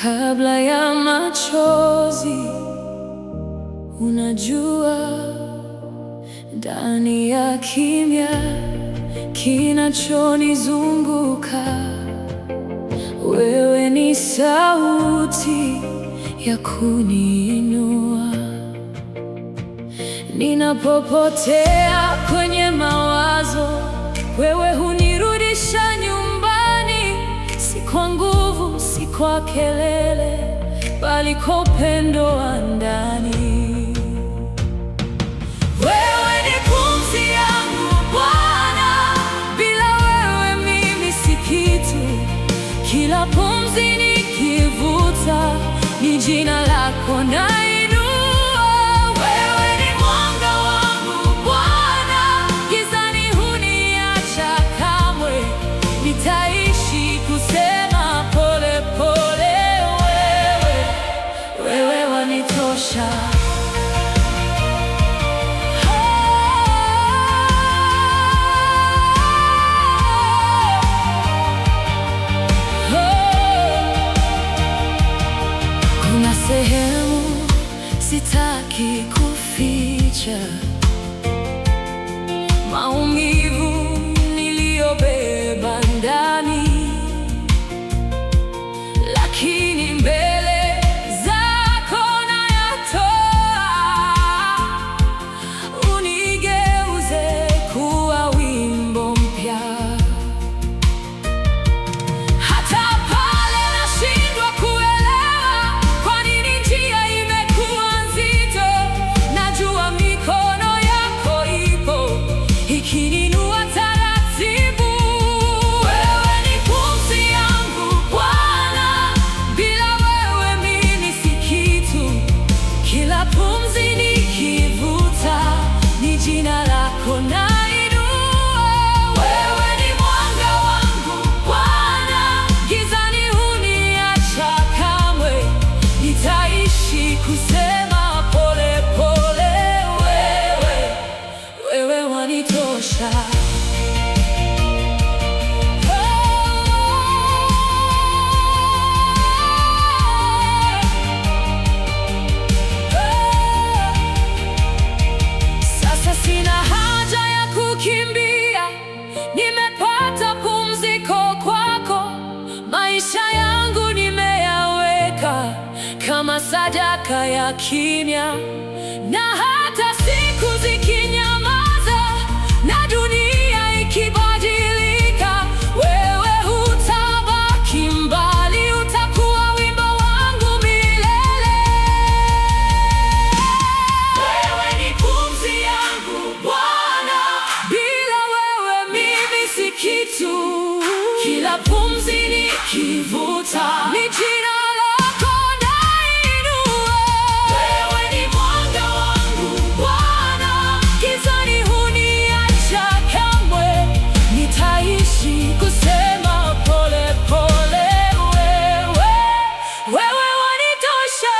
kabla ya machozi. Unajua, ndani ya kimya kinachonizunguka, wewe ni sauti ya kuniinua. Ninapopotea kwenye mawazo, wewe hunirudisha nyumbani, si kwa nguvu, si kwa kelele, bali kwa upendo wa ndani. Wewe ni pumzi yangu Bwana, bila wewe mimi si kitu. Kila pumzi nikivuta, ni jina lako nainua. Wewe ni mwanga wangu Bwana, gizani huniacha kamwe. Nitaishi kusema pole pole, wewe wanitosha. Kuna sehemu sitaki kuficha, maumivu niliyobeba ndani, lakini mbele zako nayatoa. Unigeuze kuwa wimbo mpya, hata pale nashindwa kuelewa kwa nini njia imekuwa nzito. Najua mikono yako ipo ikininua taratibu. Wewe ni pumzi yangu Bwana, bila wewe mimi si kitu. Kila pumzi nikivuta, ni jina lako nainua. Wewe ni mwanga wangu Bwana, gizani huniacha kamwe. Nitaishi kusema pole pole, wewe wanitosha. Sasa sina haja ya kukimbia, nimepata pumziko kwako. Maisha yangu nimeyaweka kama sadaka ya kimya, na hata siku zikinyamaza na dunia ikibadilika, wewe hutabaki mbali, utakuwa wimbo wangu milele. Wewe ni pumzi yangu Bwana, bila wewe mimi si kitu. Kila pumzi nikivuta, ni jina lako nainua. Wewe ni mwanga wangu Bwana, gizani huniacha kamwe. Nitaishi kusema pole pole, wewe wanitosha.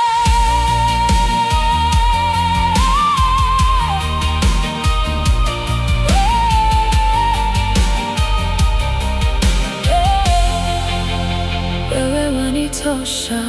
Wewe wanitosha.